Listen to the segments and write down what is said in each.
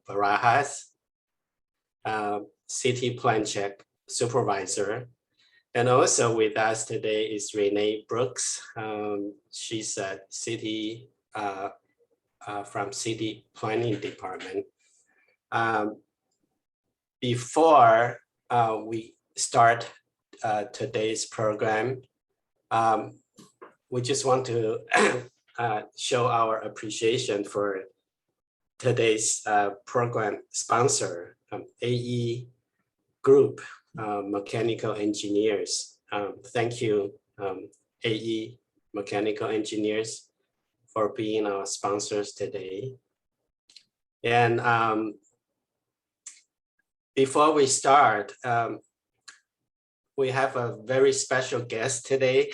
Barajas, City Plan Check Supervisor. And also with us today is Renee Brooks. She's a city from City Planning Department. Before we start today's program, we just want to show our appreciation for today's program sponsor, AE Group, Mechanical Engineers. Thank you, AE Mechanical Engineers, for being our sponsors today. And before we start, we have a very special guest today.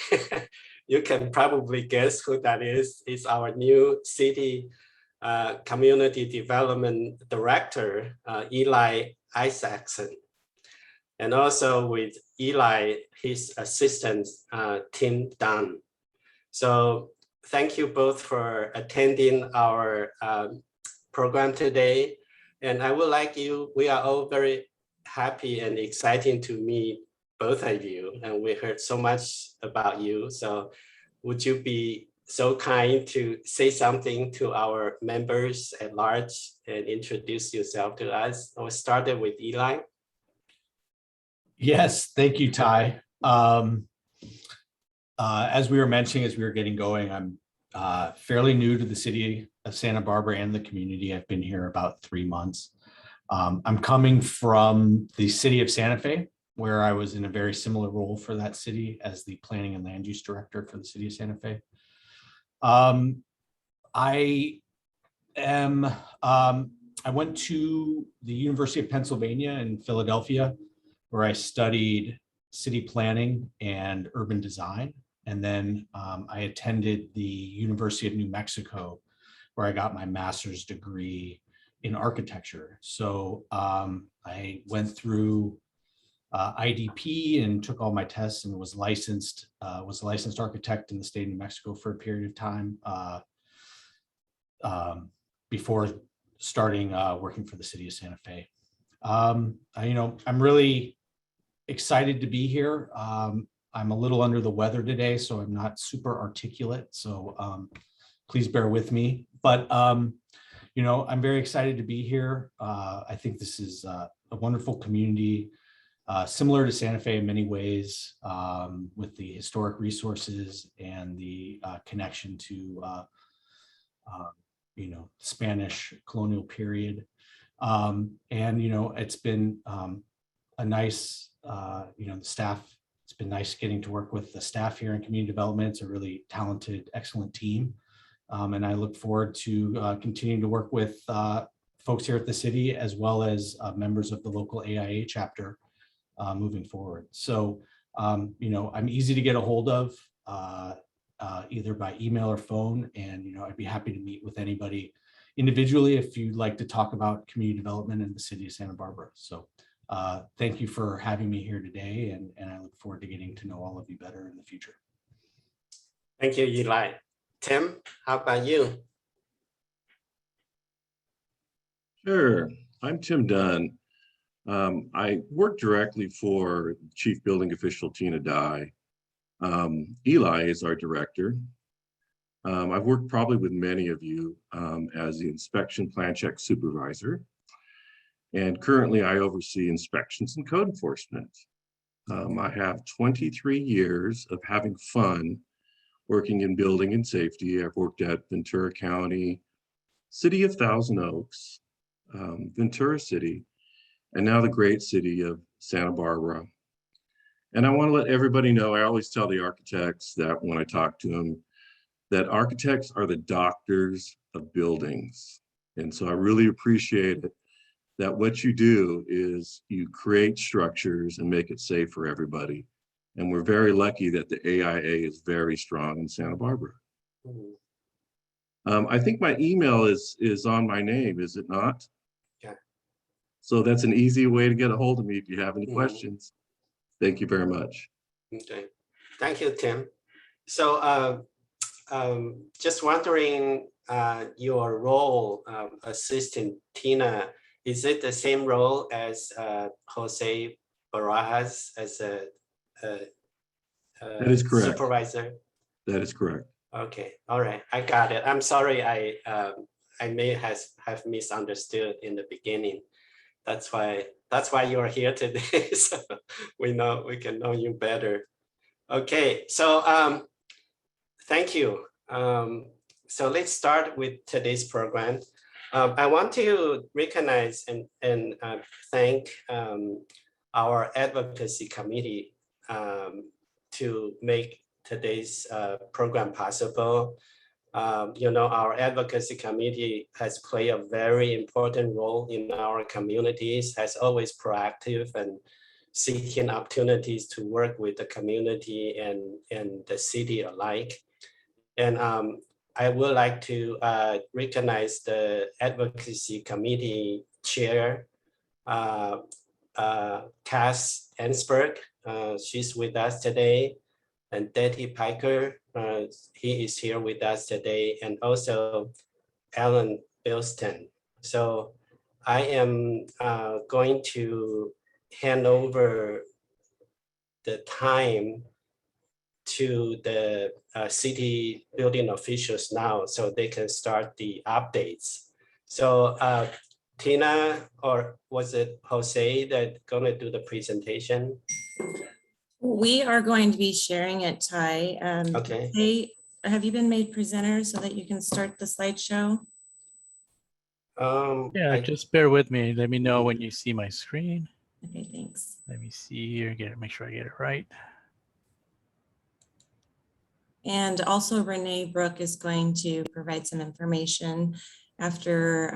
You can probably guess who that is. It's our new city community development director, Eli Isaacson. And also with Eli, his assistant, Tim Dunn. So thank you both for attending our program today. And I would like we are all very happy and excited to meet both of you. And we heard so much about you. So would you be so kind to say something to our members at large and introduce yourself to us? We'll start with Eli. Yes, thank you, Ty. As we were mentioning, as we were getting going, I'm fairly new to the city of Santa Barbara and the community. I've been here about 3 months. I'm coming from the city of Santa Fe, where I was in a very similar role for that city as the planning and land use director for the city of Santa Fe. I went to the University of Pennsylvania in Philadelphia, where I studied city planning and urban design. And then I attended the University of New Mexico, where I got my master's degree in architecture. So I went through IDP and took all my tests and was a licensed architect in the state of New Mexico for a period of time before starting working for the city of Santa Fe. I'm really excited to be here. I'm a little under the weather today, so I'm not super articulate. So please bear with me. But I'm very excited to be here. I think this is a wonderful community, similar to Santa Fe in many ways, with the historic resources and the connection to Spanish colonial period. It's been a nice, the staff, it's been nice getting to work with the staff here in community development. It's a really talented, excellent team. And I look forward to continuing to work with folks here at the city, as well as members of the local AIA chapter moving forward. So, I'm easy to get a hold of either by email or phone. And, I'd be happy to meet with anybody individually if you'd like to talk about community development in the city of Santa Barbara. So thank you for having me here today. And I look forward to getting to know all of you better in the future. Thank you, Eli. Tim, how about you? Sure. I'm Tim Dunn. I work directly for Chief Building Official Tina Dye. Eli is our director. I've worked probably with many of you as the inspection plan check supervisor. And currently I oversee inspections and code enforcement. I have 23 years of having fun working in building and safety. I've worked at Ventura County, City of Thousand Oaks, Ventura City, and now the great city of Santa Barbara. And I want to let everybody know, I always tell the architects that when I talk to them, that architects are the doctors of buildings. And so I really appreciate it that what you do is you create structures and make it safe for everybody. And we're very lucky that the AIA is very strong in Santa Barbara. I think my email is on my name, is it not? Yeah. So that's an easy way to get a hold of me if you have any questions. Thank you very much. Okay, thank you, Tim. So just wondering, your role assisting Tina, is it the same role as Jose Barajas as a That is correct. supervisor? That is correct. Okay, all right, I got it. I'm sorry, I may have misunderstood in the beginning. That's why you're here today. So we can know you better. Okay, so thank you. So let's start with today's program. I want to recognize and thank our advocacy committee to make today's program possible. Our advocacy committee has played a very important role in our communities, has always proactive and seeking opportunities to work with the community and the city alike. And I would like to recognize the advocacy committee chair, Cass Ensberg. She's with us today. And Daddy Piker, he is here with us today, and also Alan Bilston. So I am going to hand over the time to the city building officials now so they can start the updates. So Tina, or was it Jose that gonna do the presentation? We are going to be sharing it, Ty. Okay. Have you been made presenter so that you can start the slideshow? Yeah, just bear with me. Let me know when you see my screen. Okay, thanks. Let me see here, make sure I get it right. And also Renee Brooke is going to provide some information after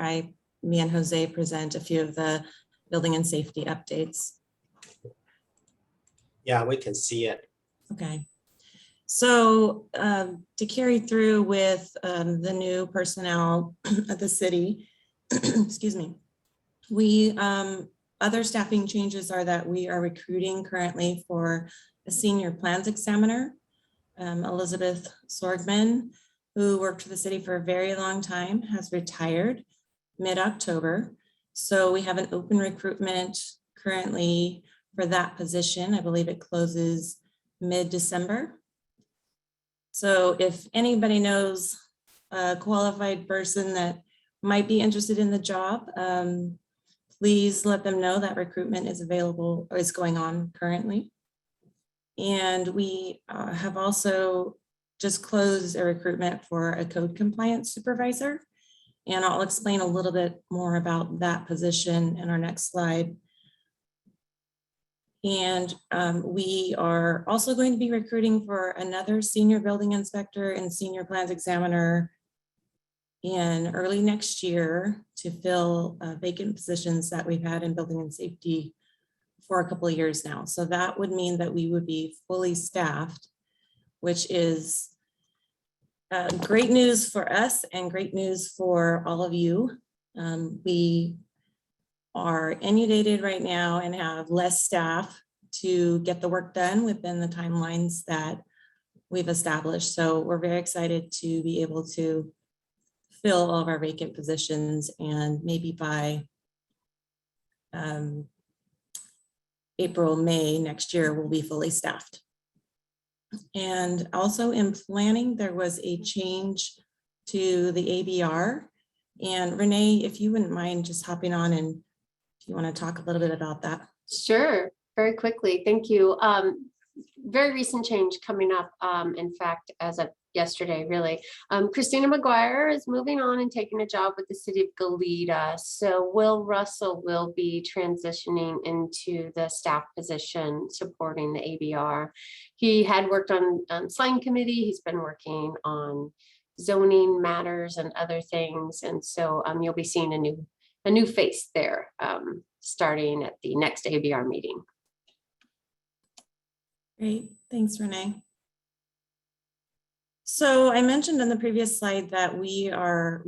me and Jose present a few of the building and safety updates. Yeah, we can see it. Okay. So to carry through with the new personnel at the city, excuse me, other staffing changes are that we are recruiting currently for a senior plans examiner, Elizabeth Sorgman, who worked for the city for a very long time, has retired mid-October. So we have an open recruitment currently for that position. I believe it closes mid-December. So if anybody knows a qualified person that might be interested in the job, please let them know that recruitment is available or is going on currently. And we have also just closed a recruitment for a code compliance supervisor. And I'll explain a little bit more about that position in our next slide. And we are also going to be recruiting for another senior building inspector and senior plans examiner in early next year to fill vacant positions that we've had in building and safety for a couple of years now. So that would mean that we would be fully staffed, which is great news for us and great news for all of you. We are inundated right now and have less staff to get the work done within the timelines that we've established. So we're very excited to be able to fill all of our vacant positions, and maybe by April, May next year, we'll be fully staffed. And also in planning, there was a change to the ABR. And Renee, if you wouldn't mind just hopping on and if you want to talk a little bit about that. Sure, very quickly. Thank you. Very recent change coming up. In fact, as of yesterday, really. Christina McGuire is moving on and taking a job with the city of Goleta. So Will Russell will be transitioning into the staff position supporting the ABR. He had worked on sign committee. He's been working on zoning matters and other things. And so you'll be seeing a new face there starting at the next ABR meeting. Great, thanks, Renee. So I mentioned on the previous slide that we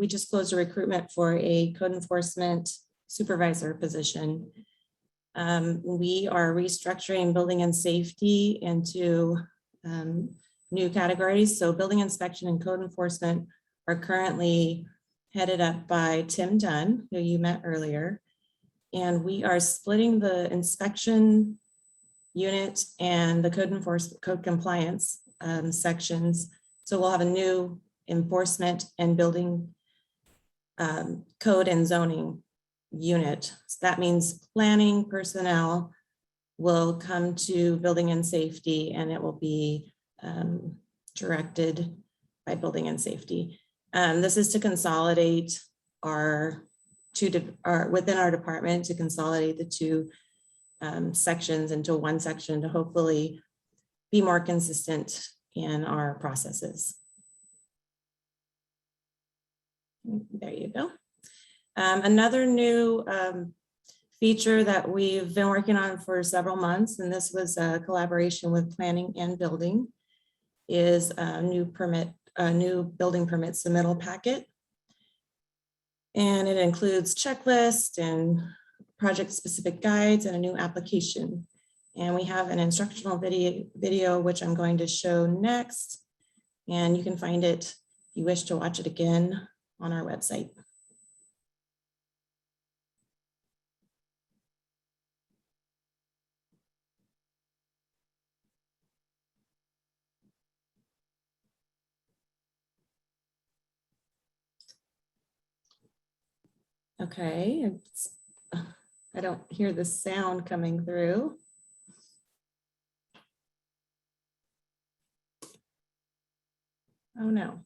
just closed a recruitment for a code enforcement supervisor position. We are restructuring building and safety into new categories. So building inspection and code enforcement are currently headed up by Tim Dunn, who you met earlier. And we are splitting the inspection unit and the code compliance sections. So we'll have a new enforcement and building code and zoning unit. So that means planning personnel will come to building and safety, and it will be directed by building and safety. This is to consolidate within our department, to consolidate the two sections into one section to hopefully be more consistent in our processes. There you go. Another new feature that we've been working on for several months, and this was a collaboration with planning and building, is a new building permit submittal packet. And it includes checklists and project-specific guides and a new application. And we have an instructional video, which I'm going to show next. And you can find it if you wish to watch it again on our website. Okay, I don't hear the sound coming through. Oh no.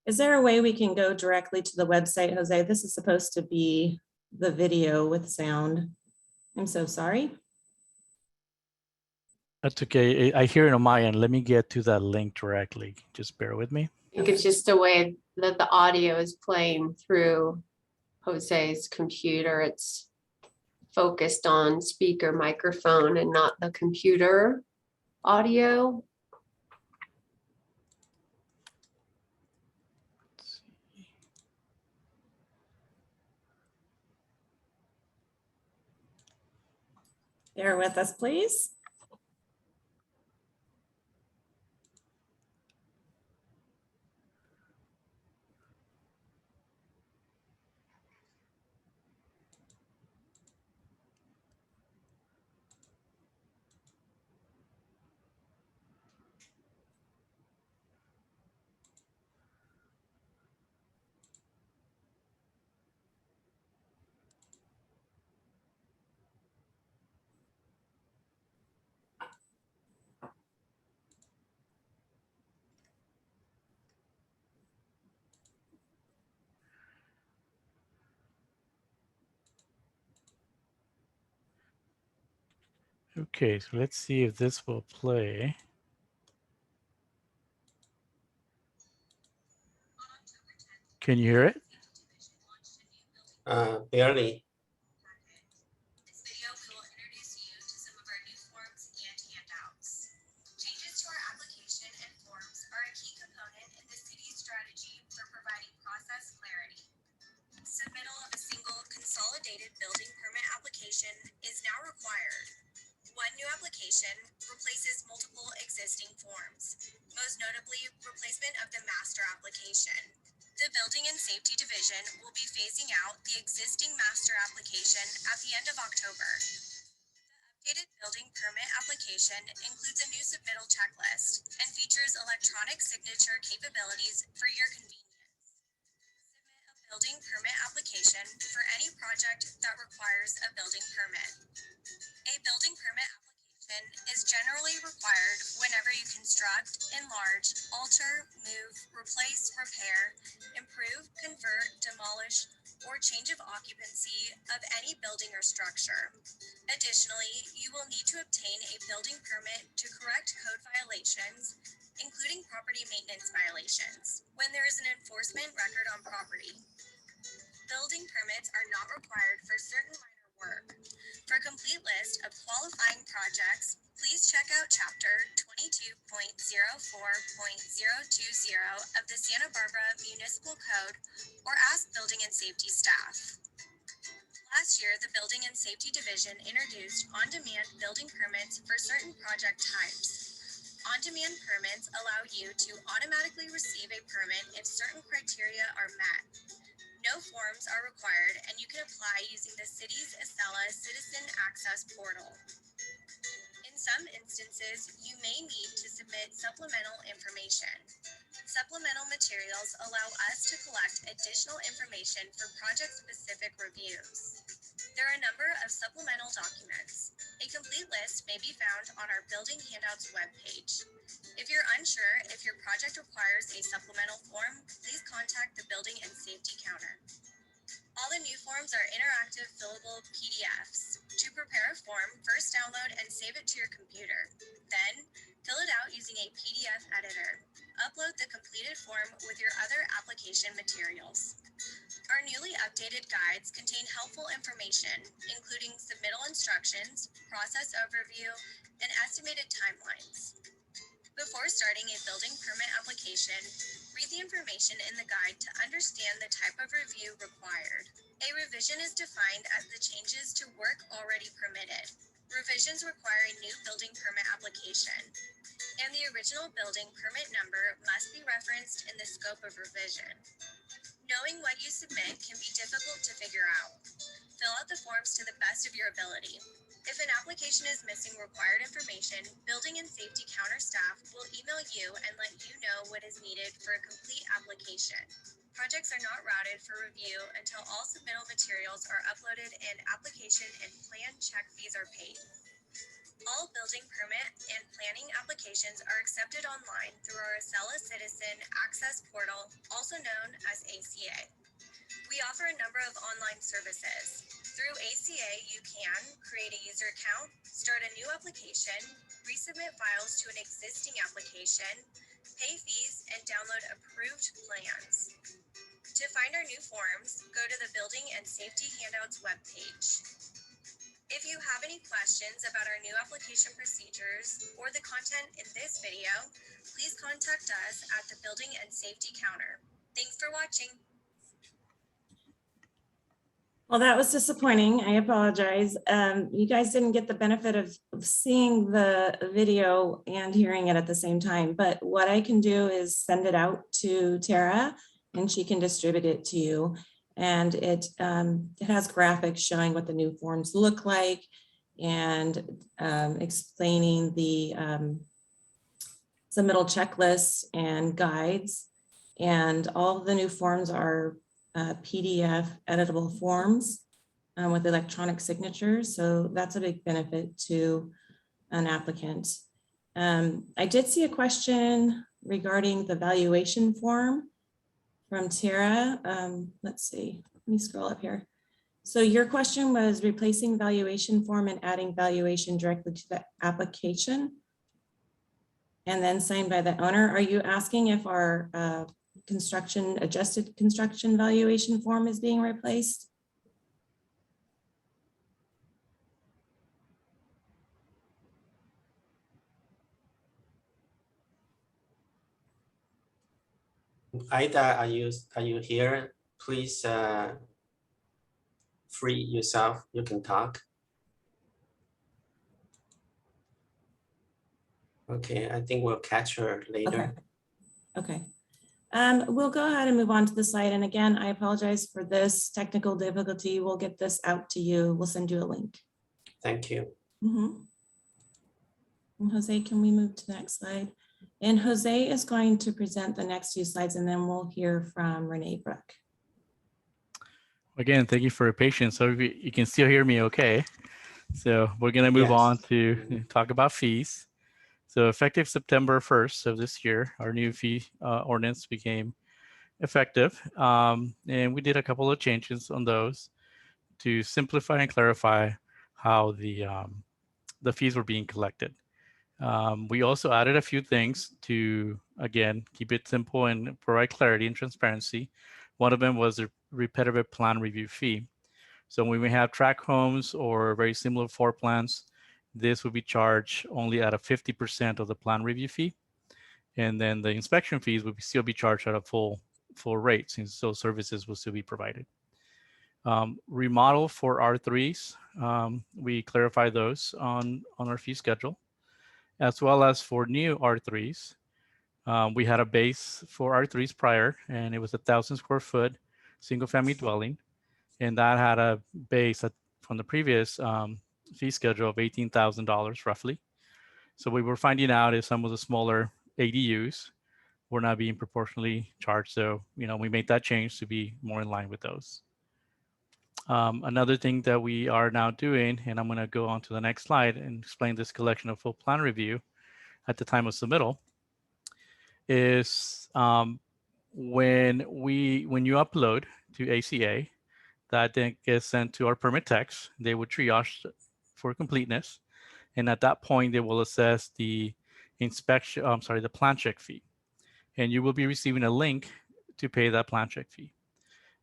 Is there a way we can go directly to the website, Jose? This is supposed to be the video with sound. I'm so sorry. That's okay. I hear it on my end. Let me get to that link directly. Just bear with me. I think it's just a way that the audio is playing through Jose's computer. It's focused on speaker microphone and not the computer audio. Bear with us, please. Okay, so let's see if this will play. Can you hear it? Barely. This video, we will introduce you to some of our new forms and handouts. Changes to our application and forms are a key component in the city's strategy for providing process clarity. Submittal of a single consolidated building permit application is now required. One new application replaces multiple existing forms, most notably replacement of the master application. The Building and Safety Division will be phasing out the existing master application at the end of October. The updated building permit application includes a new submittal checklist and features electronic signature capabilities for your convenience. Submit a building permit application for any project that requires a building permit. A building permit application is generally required whenever you construct, enlarge, alter, move, replace, repair, improve, convert, demolish, or change of occupancy of any building or structure. Additionally, you will need to obtain a building permit to correct code violations, including property maintenance violations, when there is an enforcement record on property. Building permits are not required for certain minor work. For a complete list of qualifying projects, please check out Chapter 22.04.020 of the Santa Barbara Municipal Code or ask Building and Safety staff. Last year, the Building and Safety Division introduced on-demand building permits for certain project types. On-demand permits allow you to automatically receive a permit if certain criteria are met. No forms are required, and you can apply using the city's Acela Citizen Access Portal. In some instances, you may need to submit supplemental information. Supplemental materials allow us to collect additional information for project-specific reviews. There are a number of supplemental documents. A complete list may be found on our Building Handouts webpage. If you're unsure if your project requires a supplemental form, please contact the Building and Safety Counter. All the new forms are interactive fillable PDFs. To prepare a form, first download and save it to your computer. Then, fill it out using a PDF editor. Upload the completed form with your other application materials. Our newly updated guides contain helpful information, including submittal instructions, process overview, and estimated timelines. Before starting a building permit application, read the information in the guide to understand the type of review required. A revision is defined as the changes to work already permitted. Revisions require a new building permit application, and the original building permit number must be referenced in the scope of revision. Knowing what you submit can be difficult to figure out. Fill out the forms to the best of your ability. If an application is missing required information, Building and Safety Counter staff will email you and let you know what is needed for a complete application. Projects are not routed for review until all submittal materials are uploaded and application and plan check fees are paid. All building permit and planning applications are accepted online through our Acela Citizen Access Portal, also known as ACA. We offer a number of online services. Through ACA, you can create a user account, start a new application, resubmit files to an existing application, pay fees, and download approved plans. To find our new forms, go to the Building and Safety Handouts webpage. If you have any questions about our new application procedures or the content in this video, please contact us at the Building and Safety Counter. Thanks for watching. Well, that was disappointing. I apologize. You guys didn't get the benefit of seeing the video and hearing it at the same time, but what I can do is send it out to Tara and she can distribute it to you. And it has graphics showing what the new forms look like and explaining the submittal checklists and guides. And all of the new forms are PDF editable forms with electronic signatures. So that's a big benefit to an applicant. I did see a question regarding the valuation form from Tara. Let's see, let me scroll up here. So your question was replacing valuation form and adding valuation directly to the application and then signed by the owner. Are you asking if our adjusted construction valuation form is being replaced? Ida, are you here? Please free yourself. You can talk. Okay, I think we'll catch her later. Okay. We'll go ahead and move on to the slide. And again, I apologize for this technical difficulty. We'll get this out to you. We'll send you a link. Thank you. And Jose, can we move to the next slide? And Jose is going to present the next few slides and then we'll hear from Renee Brook. Again, thank you for your patience. So you can still hear me okay. So we're going to move Yes. on to talk about fees. So effective September 1st of this year, our new fee ordinance became effective. And we did a couple of changes on those to simplify and clarify how the fees were being collected. We also added a few things to, again, keep it simple and provide clarity and transparency. One of them was the repetitive plan review fee. So when we have tract homes or very similar floor plans, this would be charged only at a 50% of the plan review fee. And then the inspection fees would still be charged at a full rate since those services will still be provided. Remodel for R3s, we clarify those on our fee schedule, as well as for new R3s. We had a base for R3s prior, and it was 1,000 square foot single family dwelling. And that had a base from the previous fee schedule of $18,000 roughly. So we were finding out is some of the smaller ADUs were not being proportionally charged. So, we made that change to be more in line with those. Another thing that we are now doing, and I'm going to go on to the next slide and explain this collection of full plan review at the time of submittal, is when you upload to ACA, that then gets sent to our permit techs. They would triage for completeness. And at that point, they will assess the the plan check fee. And you will be receiving a link to pay that plan check fee.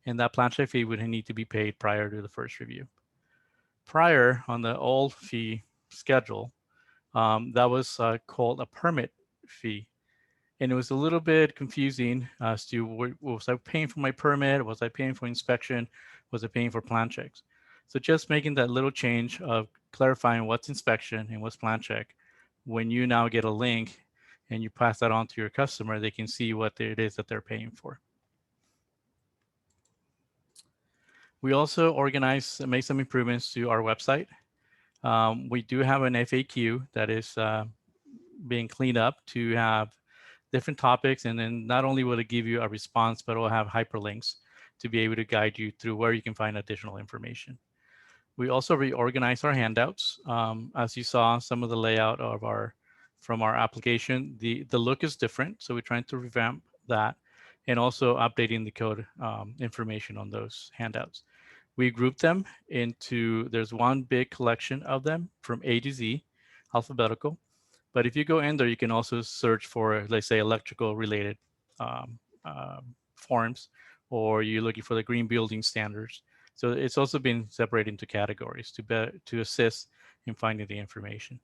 And that plan check fee would need to be paid prior to the first review. Prior, on the old fee schedule, that was called a permit fee. And it was a little bit confusing as to was I paying for my permit? Was I paying for inspection? Was I paying for plan checks? So just making that little change of clarifying what's inspection and what's plan check. When you now get a link and you pass that on to your customer, they can see what it is that they're paying for. We also made some improvements to our website. We do have an FAQ that is being cleaned up to have different topics, and then not only will it give you a response, but it will have hyperlinks to be able to guide you through where you can find additional information. We also reorganized our handouts. As you saw, some of the layout of from our application, the look is different, so we're trying to revamp that, and also updating the code information on those handouts. We grouped them into, there's one big collection of them from A to Z, alphabetical. But if you go in there, you can also search for, let's say, electrical related forms, or you're looking for the green building standards. So it's also been separated into categories to assist in finding the information.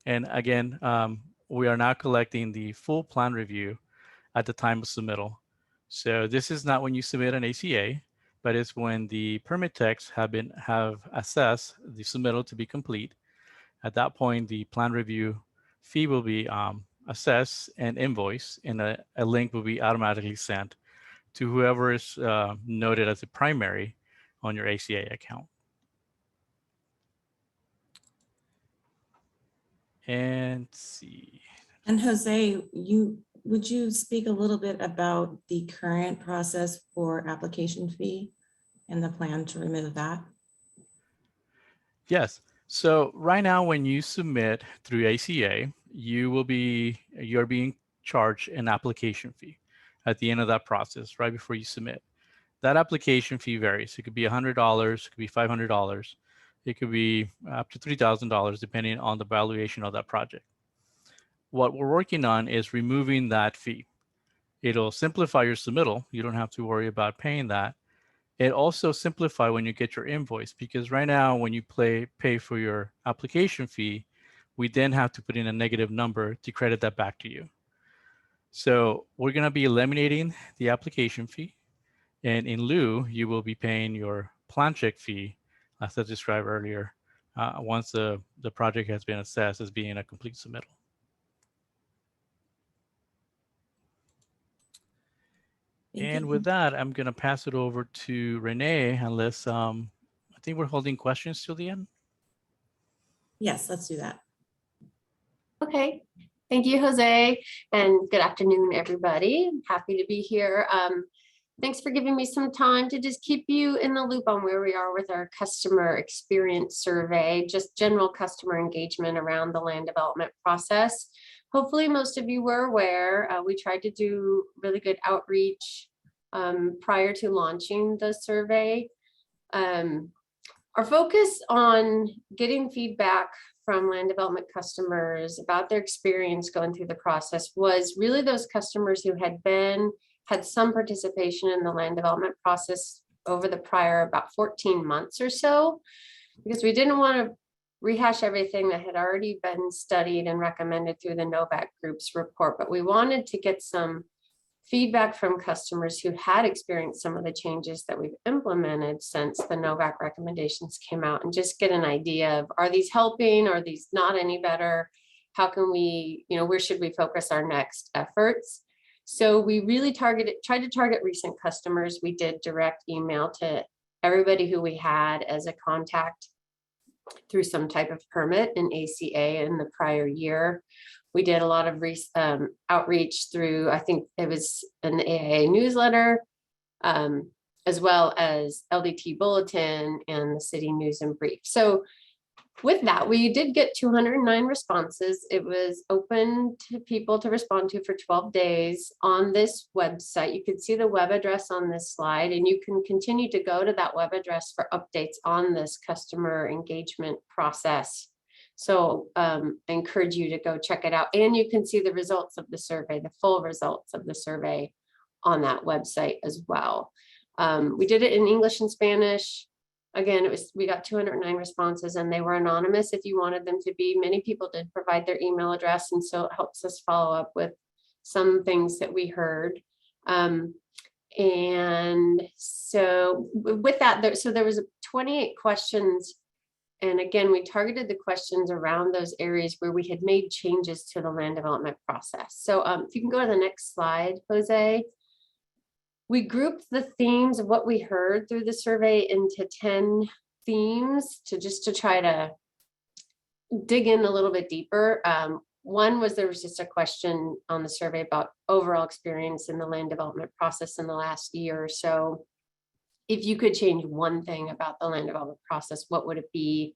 And again, we are now collecting the full plan review at the time of submittal. So this is not when you submit an ACA, but it's when the permit techs have assessed the submittal to be complete. At that point, the plan review fee will be assessed and invoiced, and a link will be automatically sent to whoever is noted as a primary on your ACA account. And let's see. And Jose, would you speak a little bit about the current process for application fee and the plan to remove that? Yes. So right now, when you submit through ACA, you're being charged an application fee at the end of that process, right before you submit. That application fee varies. It could be $100, it could be $500, it could be up to $3,000, depending on the valuation of that project. What we're working on is removing that fee. It'll simplify your submittal. You don't have to worry about paying that. It also simplify when you get your invoice, because right now when you pay for your application fee, we then have to put in a negative number to credit that back to you. So we're going to be eliminating the application fee, and in lieu, you will be paying your plan check fee, as I described earlier, once the project has been assessed as being a complete submittal. And with that, I'm going to pass it over to Renee, unless I think we're holding questions till the end. Yes, let's do that. Okay, thank you, Jose, and good afternoon, everybody. Happy to be here. Thanks for giving me some time to just keep you in the loop on where we are with our customer experience survey, just general customer engagement around the land development process. Hopefully, most of you were aware, we tried to do really good outreach prior to launching the survey. Our focus on getting feedback from land development customers about their experience going through the process was really those customers who had some participation in the land development process over the prior about 14 months or so, because we didn't want to rehash everything that had already been studied and recommended through the NOVAC group's report, but we wanted to get some feedback from customers who had experienced some of the changes that we've implemented since the Novak recommendations came out, and just get an idea of, are these helping? Are these not any better? How can we, where should we focus our next efforts? So we really tried to target recent customers. We did direct email to everybody who we had as a contact through some type of permit in ACA in the prior year. We did a lot of outreach through, I think it was an AIA newsletter, as well as LDT Bulletin and the City News and Brief. So with that, we did get 209 responses. It was open to people to respond to for 12 days on this website. You can see the web address on this slide, and you can continue to go to that web address for updates on this customer engagement process. So I encourage you to go check it out, and you can see the results of the survey, the full results of the survey on that website as well. We did it in English and Spanish. Again, we got 209 responses, and they were anonymous if you wanted them to be. Many people did provide their email address, and so it helps us follow up with some things that we heard. And so with that, there was 28 questions. And again, we targeted the questions around those areas where we had made changes to the land development process. So if you can go to the next slide, Jose. We grouped the themes of what we heard through the survey into 10 themes to try to dig in a little bit deeper. One was, there was just a question on the survey about overall experience in the land development process in the last year or so. If you could change one thing about the land development process, what would it be?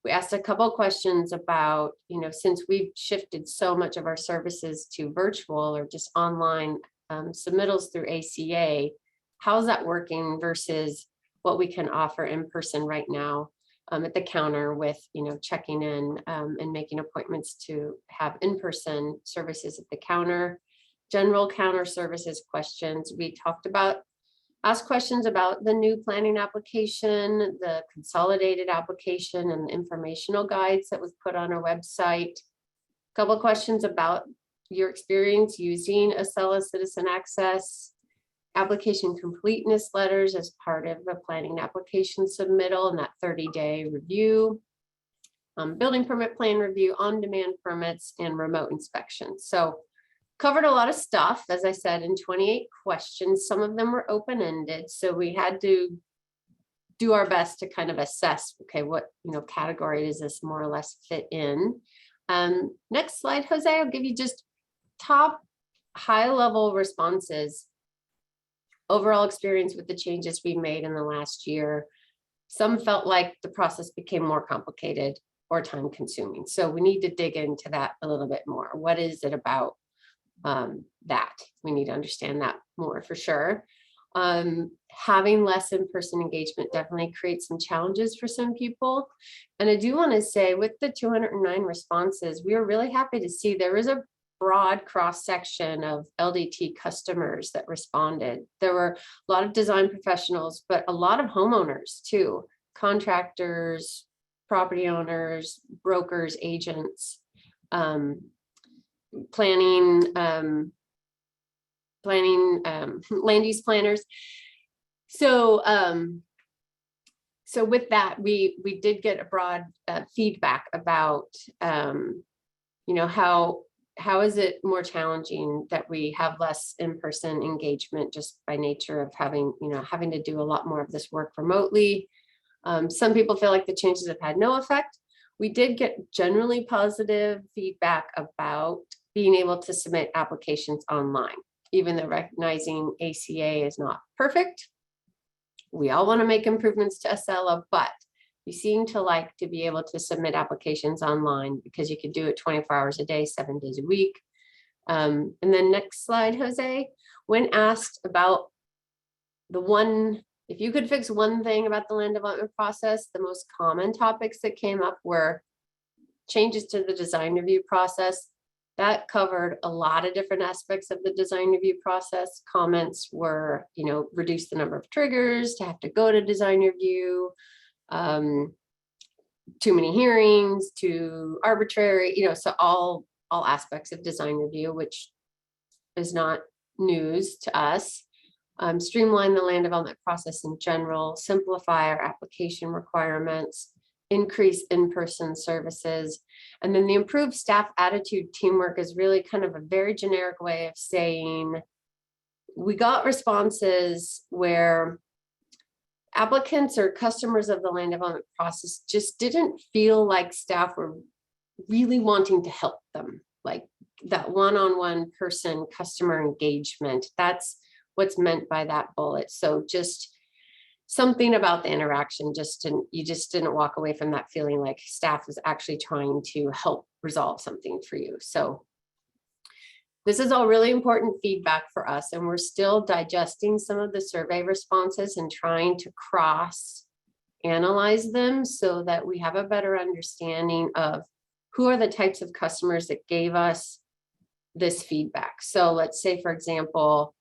We asked a couple of questions about, since we've shifted so much of our services to virtual or just online submittals through ACA, how's that working versus what we can offer in person right now at the counter with, checking in and making appointments to have in-person services at the counter. General counter services questions. We asked questions about the new planning application, the consolidated application, and the informational guides that was put on our website. A couple of questions about your experience using Acela Citizen Access, application completeness letters as part of the planning application submittal and that 30-day review, building permit plan review, on-demand permits, and remote inspections. So covered a lot of stuff, as I said, in 28 questions. Some of them were open-ended, so we had to do our best to kind of assess, okay, what category does this more or less fit in? Next slide, Jose. I'll give you just top high-level responses. Overall experience with the changes we made in the last year. Some felt like the process became more complicated or time-consuming. So we need to dig into that a little bit more. What is it about that? We need to understand that more for sure. Having less in-person engagement definitely creates some challenges for some people. And I do want to say, with the 209 responses, we are really happy to see there is a broad cross-section of LDT customers that responded. There were a lot of design professionals, but a lot of homeowners too, contractors, property owners, brokers, agents, planning, land use planners. So with that, we did get a broad feedback about, how is it more challenging that we have less in-person engagement just by nature of having to do a lot more of this work remotely. Some people feel like the changes have had no effect. We did get generally positive feedback about being able to submit applications online, even though recognizing ACA is not perfect. We all want to make improvements to Acela, but we seem to like to be able to submit applications online because you can do it 24 hours a day, 7 days a week. And then next slide, Jose. When asked about if you could fix one thing about the land development process, the most common topics that came up were changes to the design review process. That covered a lot of different aspects of the design review process. Comments were, reduce the number of triggers to have to go to design review, too many hearings, too arbitrary, so all aspects of design review, which is not news to us. Streamline the land development process in general, simplify our application requirements, increase in-person services. And then the improved staff attitude teamwork is really kind of a very generic way of saying, we got responses where applicants or customers of the land development process just didn't feel like staff were really wanting to help them. Like that one-on-one person customer engagement, that's what's meant by that bullet. So just something about the interaction, you just didn't walk away from that feeling like staff was actually trying to help resolve something for you. So this is all really important feedback for us, and we're still digesting some of the survey responses and trying to cross analyze them so that we have a better understanding of who are the types of customers that gave us this feedback. So let's say, for example,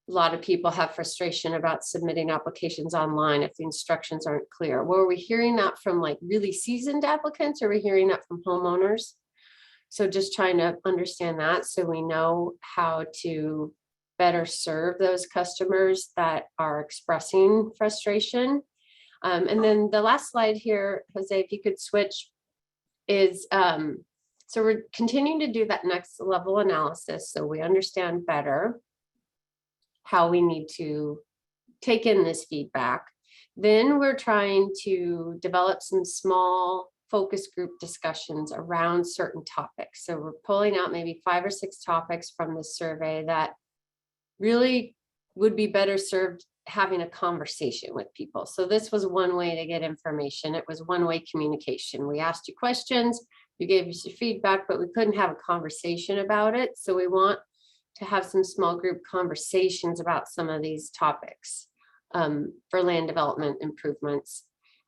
a lot of people have frustration about submitting applications online if the instructions aren't clear. Well, are we hearing that from like really seasoned applicants, or are we hearing that from homeowners? So just trying to understand that so we know how to better serve those customers that are expressing frustration. And then the last slide here, Jose, if you could switch, is so we're continuing to do that next level analysis so we understand better how we need to take in this feedback. Then we're trying to develop some small focus group discussions around certain topics. So we're pulling out maybe 5 or 6 topics from the survey that really would be better served having a conversation with people. So this was one way to get information. It was one-way communication. We asked you questions, you gave us your feedback, but we couldn't have a conversation about it. So we want to have some small group conversations about some of these topics for land development improvements.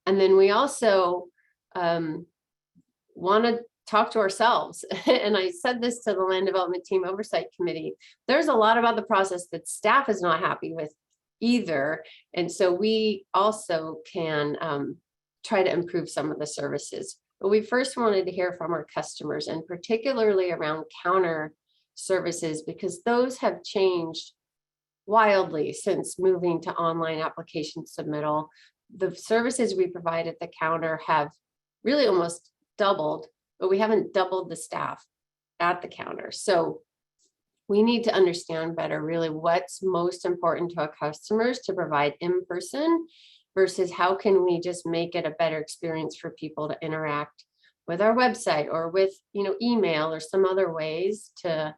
And then we also want to talk to ourselves. And I said this to the Land Development Team Oversight Committee. There's a lot about the process that staff is not happy with either. And so we also can try to improve some of the services. But we first wanted to hear from our customers, and particularly around counter services, because those have changed wildly since moving to online application submittal. The services we provide at the counter have really almost doubled, but we haven't doubled the staff at the counter. So we need to understand better really what's most important to our customers to provide in person versus how can we just make it a better experience for people to interact with our website or with, email or some other ways to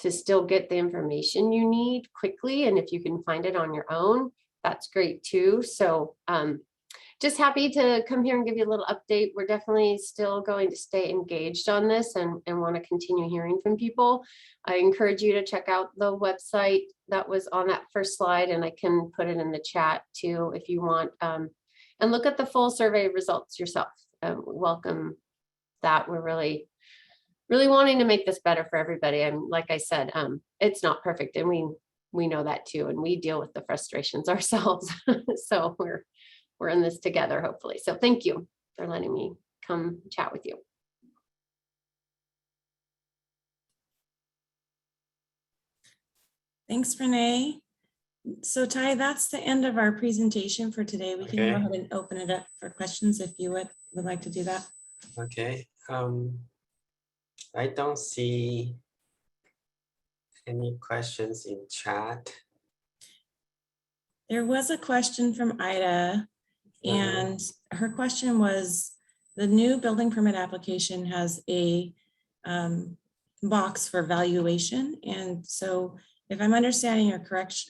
still get the information you need quickly. And if you can find it on your own, that's great too. So just happy to come here and give you a little update. We're definitely still going to stay engaged on this and want to continue hearing from people. I encourage you to check out the website that was on that first slide, and I can put it in the chat too if you want, and look at the full survey results yourself. Welcome that. We're really wanting to make this better for everybody. And like I said, it's not perfect, and we know that too, and we deal with the frustrations ourselves. So we're in this together, hopefully. So thank you for letting me come chat with you. Thanks, Renee. So Ty, that's the end of our presentation for today. We can go ahead and open it up for questions if you would like to do that. Okay. I don't see any questions in chat. There was a question from Ida, and her question was, the new building permit application has a box for valuation. And so if I'm understanding your question,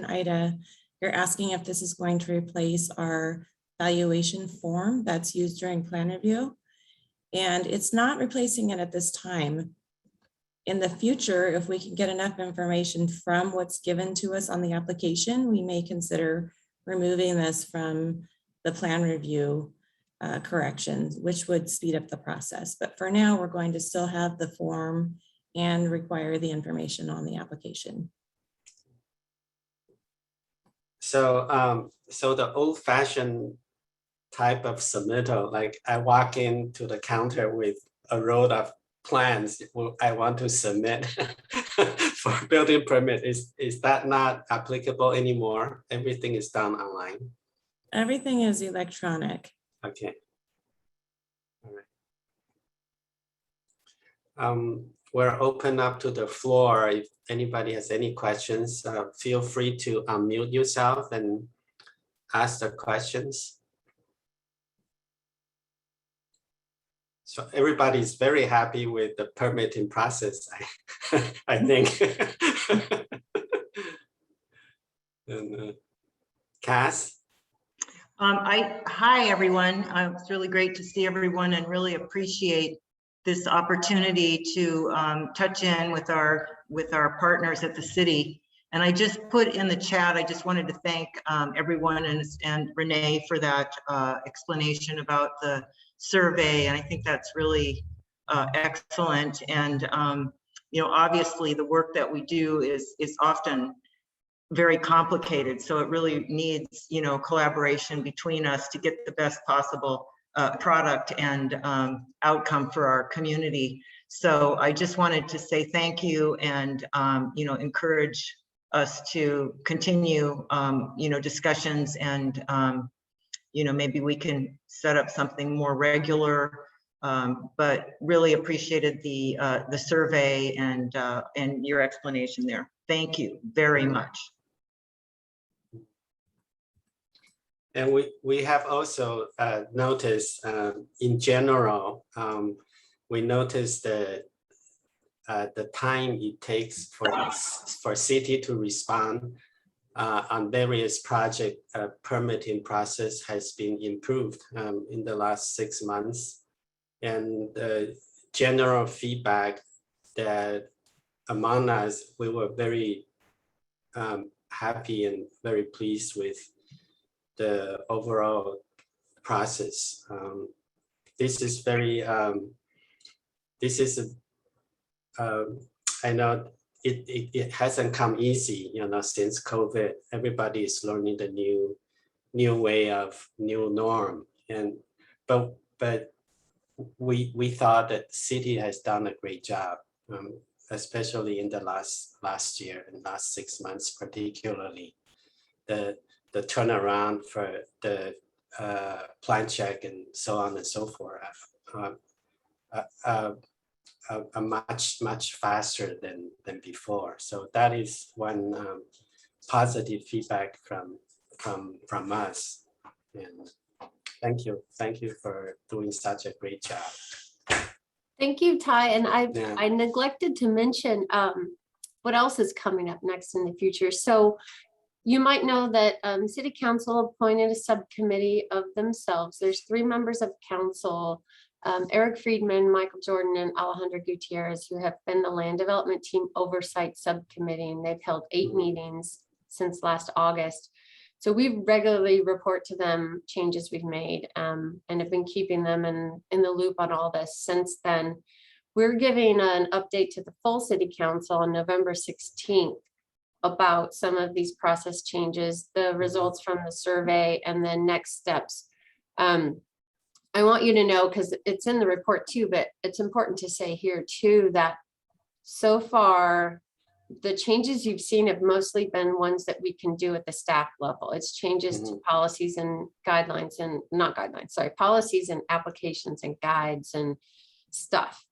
Ida, you're asking if this is going to replace our valuation form that's used during plan review. And it's not replacing it at this time. In the future, if we can get enough information from what's given to us on the application, we may consider removing this from the plan review corrections, which would speed up the process. But for now, we're going to still have the form and require the information on the application. So, so the old-fashioned type of submittal, like I walk into the counter with a roll of plans I want to submit. for building permit. Is that not applicable anymore? Everything is done online. Everything is electronic. Okay. All right. We're open up to the floor. If anybody has any questions, feel free to unmute yourself and ask the questions. So everybody's very happy with the permitting process, I think. And, Cass? Hi, everyone. It's really great to see everyone and really appreciate this opportunity to touch in with our partners at the city. And I just put in the chat, I just wanted to thank everyone and Renee for that explanation about the survey. And I think that's really excellent. And you know, obviously the work that we do is often very complicated. So it really needs, you know, collaboration between us to get the best possible product and outcome for our community. So I just wanted to say thank you and, you know, encourage us to continue, you know, discussions and, you know, maybe we can set up something more regular. But really appreciated the survey and your explanation there. Thank you very much. And we have also noticed in general, we noticed the time it takes for city to respond on various project permitting process has been improved in the last 6 months. And the general feedback that among us, we were very happy and very pleased with the overall process. This is very, I know it hasn't come easy, you know, since COVID. Everybody is learning the new way of new norm, and but we thought that city has done a great job, especially in the last year and last 6 months, particularly the turnaround for the plan check and so on and so forth, much faster than before. So that is one positive feedback from us. And thank you for doing such a great job. Thank you, Ty. And Yeah. I neglected to mention what else is coming up next in the future. So you might know that City Council appointed a subcommittee of themselves. There's 3 members of council, Eric Friedman, Michael Jordan, and Alejandro Gutierrez, who have been the land development team oversight subcommittee, and they've held 8 meetings since last August. So we regularly report to them changes we've made and have been keeping them in the loop on all this since then. We're giving an update to the full City Council on November 16th about some of these process changes, the results from the survey, and then next steps. I want you to know, because it's in the report too, but it's important to say here too, that so far, the changes you've seen have mostly been ones that we can do at the staff level. It's changes to policies and guidelines and policies and applications and guides and stuff.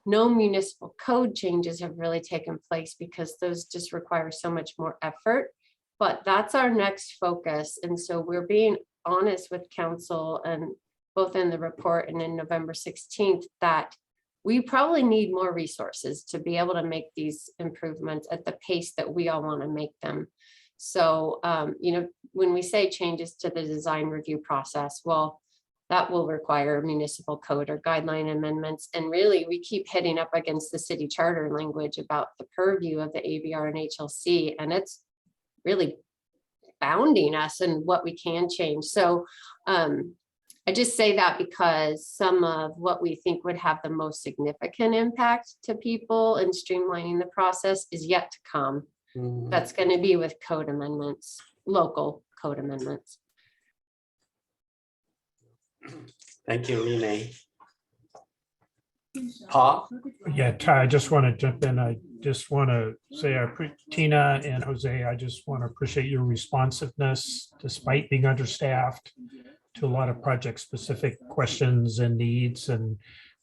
No municipal code changes have really taken place because those just require so much more effort, but that's our next focus. And so we're being honest with council, and both in the report and in November 16th, that we probably need more resources to be able to make these improvements at the pace that we all want to make them. So, you know, when we say changes to the design review process, well, that will require municipal code or guideline amendments. And really, we keep hitting up against the city charter language about the purview of the ABR and HLC, and it's really bounding us in what we can change. So I just say that because some of what we think would have the most significant impact to people in streamlining the process is yet to come. That's going to be with code amendments, local code amendments. Thank you, Renee. Paul? Yeah, Ty, I just want to jump in. just want to say, Tina and Jose, I just want to appreciate your responsiveness despite being understaffed to a lot of project-specific questions and needs. And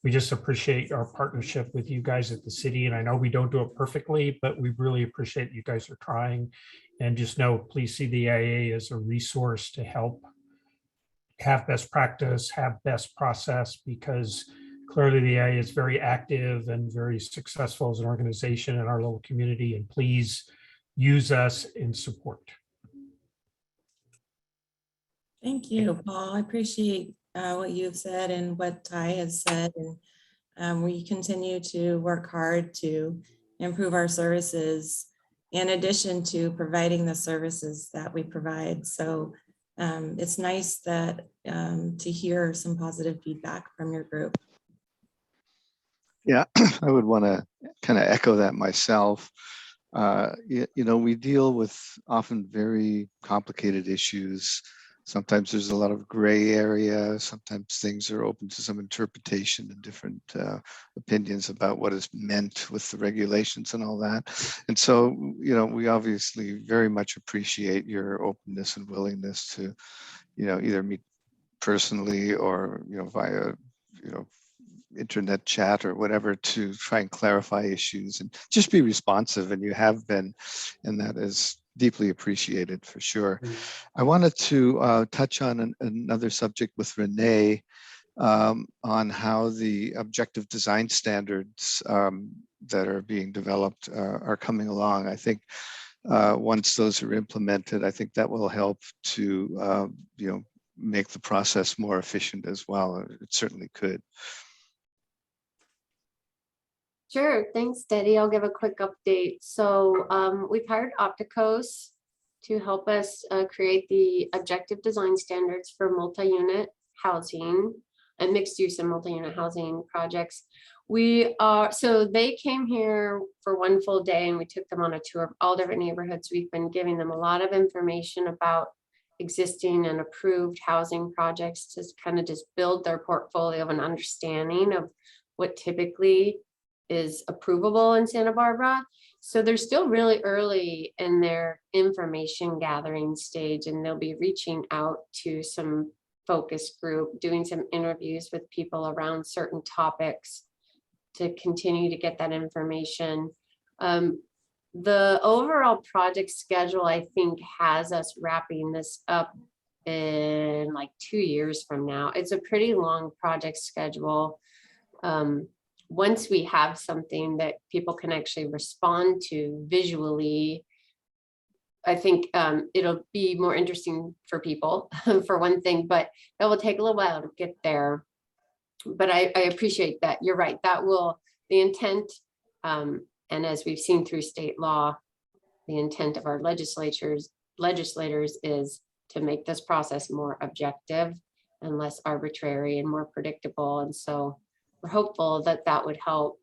we just appreciate our partnership with you guys at the city. And I know we don't do it perfectly, but we really appreciate you guys are trying. And just know, please see the IA as a resource to help have best practice, have best process, because clearly the IA is very active and very successful as an organization in our local community. And please use us in support. Thank you, Paul. I appreciate what you've said and what Ty has said. And we continue to work hard to improve our services in addition to providing the services that we provide. So it's nice that to hear some positive feedback from your group. Yeah, I would want to kind of echo that myself. You know, we deal with often very complicated issues. Sometimes there's a lot of gray area. Sometimes things are open to some interpretation and different opinions about what is meant with the regulations and all that. And so, you know, we obviously very much appreciate your openness and willingness to, you know, either meet personally or, you know, via, you know, internet chat or whatever to try and clarify issues and just be responsive. And you have been, and that is deeply appreciated for sure. I wanted to touch on another subject with Renee on how the objective design standards that are being developed are coming along. I think once those are implemented, I think that will help to you know, make the process more efficient as well. It certainly could. Sure, thanks, Debbie. I'll give a quick update. So we've hired Opticos to help us create the objective design standards for multi-unit housing and mixed use and multi-unit housing projects. So they came here for one full day and we took them on a tour of all different neighborhoods. We've been giving them a lot of information about existing and approved housing projects to kind of just build their portfolio of an understanding of what typically is approvable in Santa Barbara. So they're still really early in their information gathering stage, and they'll be reaching out to some focus group, doing some interviews with people around certain topics to continue to get that information. The overall project schedule, I think, has us wrapping this up in like 2 years from now. It's a pretty long project schedule. Once we have something that people can actually respond to visually, I think it'll be more interesting for people for one thing, but it will take a little while to get there. But I appreciate that. You're right. That will, the intent, and as we've seen through state law, the intent of our legislators is to make this process more objective and less arbitrary and more predictable. And so we're hopeful that that would help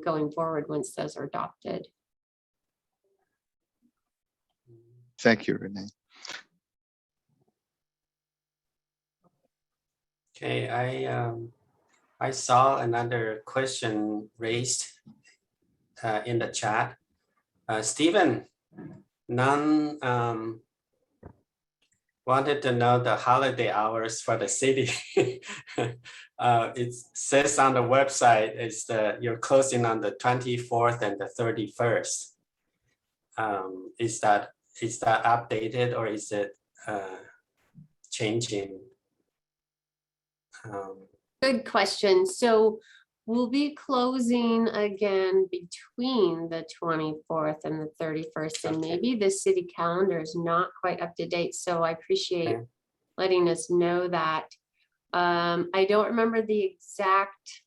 going forward once those are adopted. Thank you, Renee. Okay, I saw another question raised in the chat. Stephen Nunn wanted to know the holiday hours for the city. It says on the website is you're closing on the 24th and the 31st. Is that updated or is it changing? Good question. So we'll be closing again between the 24th and the 31st, and maybe the city calendar is not quite up to date. So I appreciate letting us know that. I don't remember the exact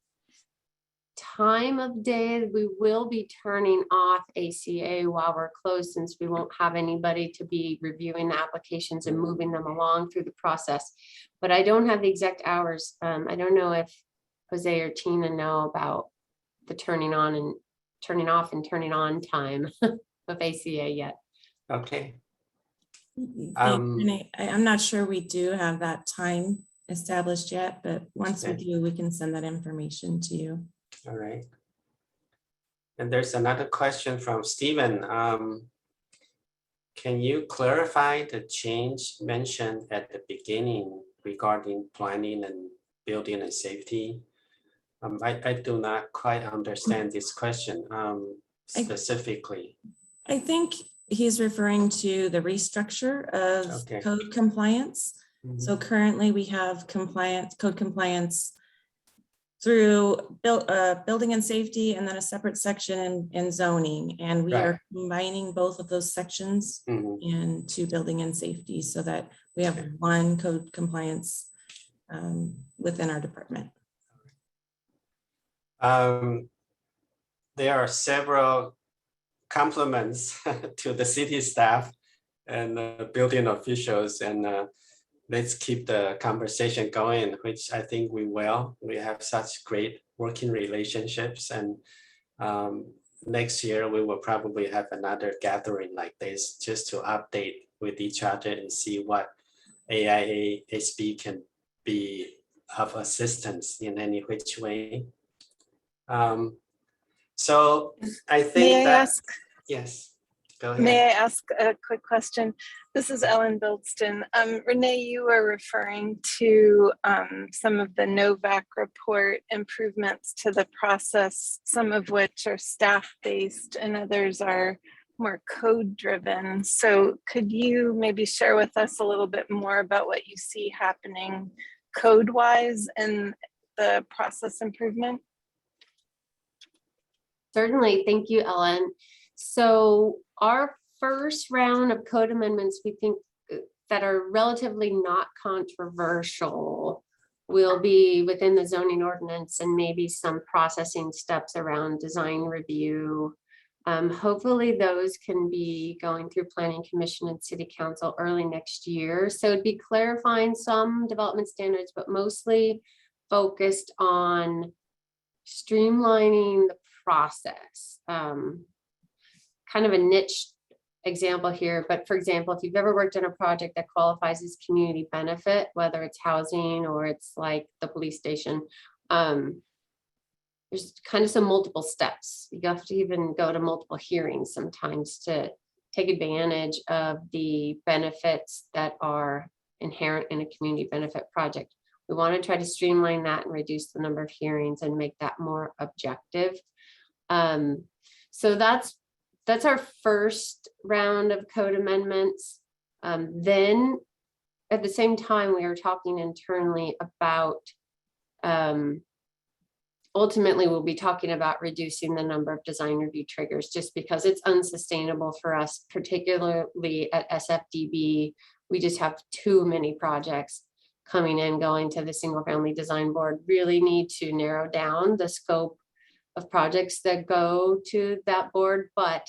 time of day. We will be turning off ACA while we're closed, since we won't have anybody to be reviewing the applications and moving them along through the process. But I don't have the exact hours. I don't know if Jose or Tina know about the turning on and turning off and turning on time of ACA yet. Okay. I'm not sure we do have that time established yet, but once we do, we can send that information to you. All right. And there's another question from Stephen. Can you clarify the change mentioned at the beginning regarding planning and building and safety? I do not quite understand this question specifically. I think he's referring to the restructure of Okay. code compliance. Mhm. So currently we have code compliance through building and safety, and then a separate section in zoning. And we are combining both of those sections Mhm. into building and safety so that we have one code compliance within our department. There are several compliments to the city staff and building officials, and let's keep the conversation going, which I think we will. We have such great working relationships, and next year we will probably have another gathering like this just to update with each other and see what AIA SB can be of assistance in any which way. So I think May I that, ask? yes, go ahead. May I ask a quick question? This is Ellen Bildston. Renee, you were referring to some of the Novak report improvements to the process, some of which are staff-based and others are more code-driven. So could you maybe share with us a little bit more about what you see happening code-wise in the process improvement? Certainly, thank you, Ellen. So our first round of code amendments, we think that are relatively not controversial, will be within the zoning ordinance and maybe some processing steps around design review. Hopefully those can be going through Planning Commission and City Council early next year. So it'd be clarifying some development standards, but mostly focused on streamlining the process. Kind of a niche example here, but for example, if you've ever worked on a project that qualifies as community benefit, whether it's housing or it's like the police station, there's kind of some multiple steps. You have to even go to multiple hearings sometimes to take advantage of the benefits that are inherent in a community benefit project. We want to try to streamline that and reduce the number of hearings and make that more objective. So that's our first round of code amendments. Then at the same time, we are talking internally about, ultimately we'll be talking about reducing the number of design review triggers just because it's unsustainable for us, particularly at SFDB. We just have too many projects coming in, going to the single family design board. Really need to narrow down the scope of projects that go to that board. But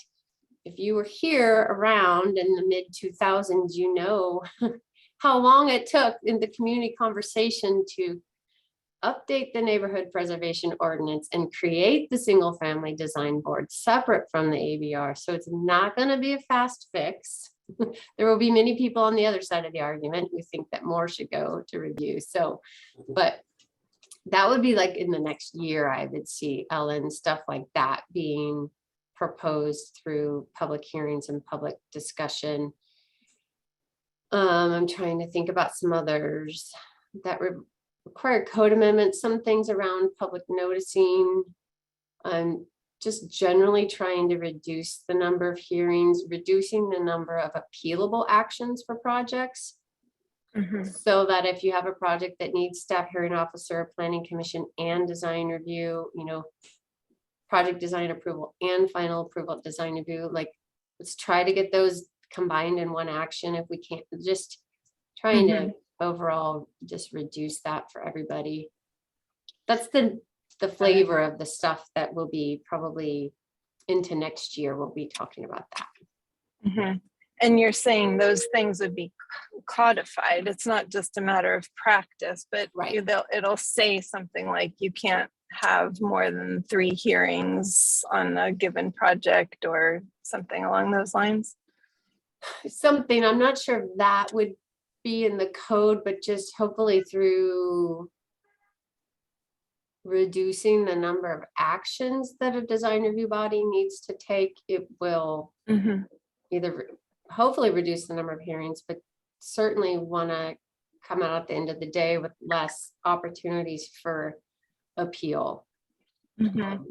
if you were here around in the mid 2000s, you know how long it took in the community conversation to update the neighborhood preservation ordinance and create the single family design board separate from the ABR. So it's not going to be a fast fix. There will be many people on the other side of the argument who think that more should go to review. So, but that would be like in the next year, I would see, Ellen, stuff like that being proposed through public hearings and public discussion. I'm trying to think about some others that require code amendments, some things around public noticing. Just generally trying to reduce the number of hearings, reducing the number of appealable actions for projects. So that if you have a project that needs staff hearing officer, planning commission, and design review, you know, project design approval and final approval design review, like let's try to get those combined in one action if we can't, just trying to overall just reduce that for everybody. That's the flavor of the stuff that will be probably into next year. We'll be talking about that. And you're saying those things would be codified. It's not just a matter of practice, but it'll say something like you can't have more than 3 hearings on a given project or something along those lines. Something, I'm not sure if that would be in the code, but just hopefully through reducing the number of actions that a design review body needs to take. It will Mhm. either hopefully reduce the number of hearings, but certainly want to come out at the end of the day with less opportunities for appeal. Mhm.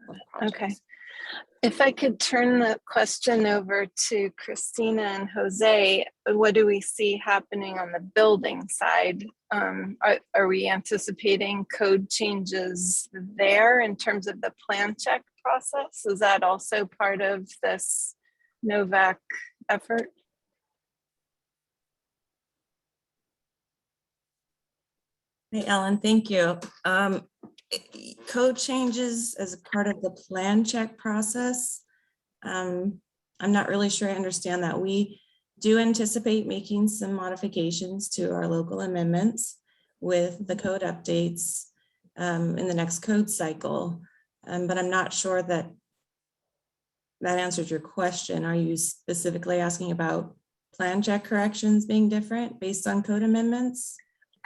of Okay. projects. If I could turn the question over to Christina and Jose, what do we see happening on the building side? Are we anticipating code changes there in terms of the plan check process? Is that also part of this NOVAC effort? Hey, Ellen, thank you. Code changes as a part of the plan check process. I'm not really sure I understand that. We do anticipate making some modifications to our local amendments with the code updates in the next code cycle. But I'm not sure that that answers your question. Are you specifically asking about plan check corrections being different based on code amendments?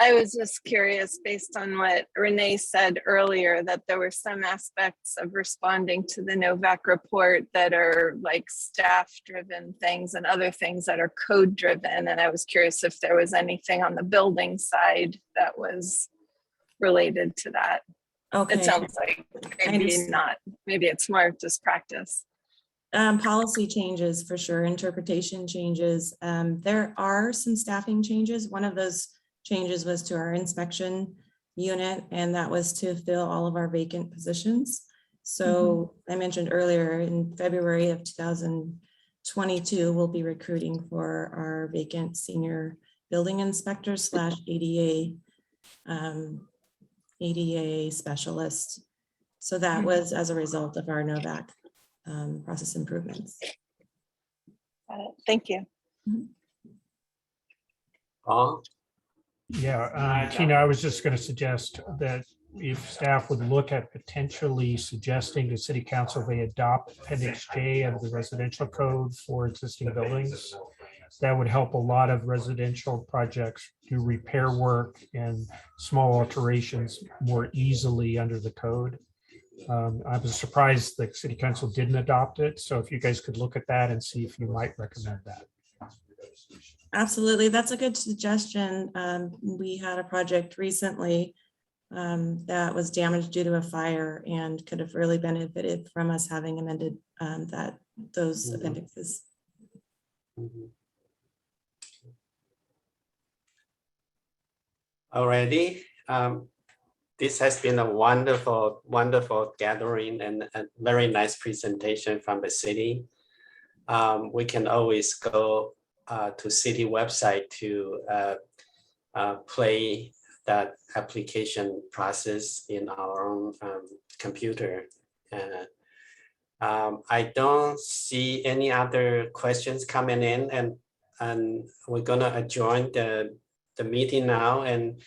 I was just curious, based on what Renee said earlier, that there were some aspects of responding to the NOVAC report that are like staff-driven things and other things that are code-driven. And I was curious if there was anything on the building side that was related to that. Okay. It sounds like maybe understand. not. Maybe it's more just practice. Policy changes for sure, interpretation changes. There are some staffing changes. One of those changes was to our inspection unit, and that was to fill all of our vacant positions. So I mentioned earlier in February of 2022, we'll be recruiting for our vacant senior building inspector / ADA specialist. So that was as a result of our NOVAC process improvements. Got it. Thank you. Paul? Yeah, Tina, I was just going to suggest that if staff would look at potentially suggesting the city council they adopt appendix J of the residential code for existing buildings. That would help a lot of residential projects do repair work and small alterations more easily under the code. I was surprised the city council didn't adopt it. So if you guys could look at that and see if you might recommend that. Absolutely, that's a good suggestion. We had a project recently that was damaged due to a fire and could have really benefited from us having amended those appendixes. Alrighty. This has been a wonderful, wonderful gathering and a very nice presentation from the city. We can always go to city website to play that application process in our own computer. I don't see any other questions coming in, and we're gonna adjourn the meeting now, and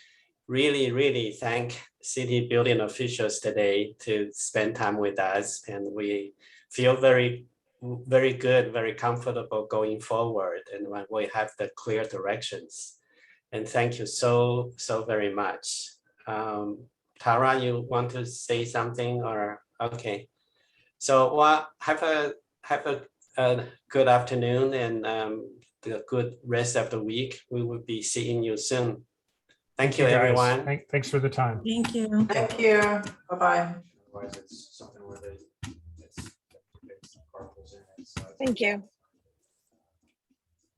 really thank city building officials today to spend time with us, and we feel very good, very comfortable going forward, and when we have the clear directions. And thank you so very much. Tara, you want to say something, or okay? So well, have a good afternoon and a good rest of the week. We will be seeing you soon. Thank you, guys. everyone. Thanks for the time. Thank you. Thank you. Bye-bye. Otherwise, it's something where it's Thank you.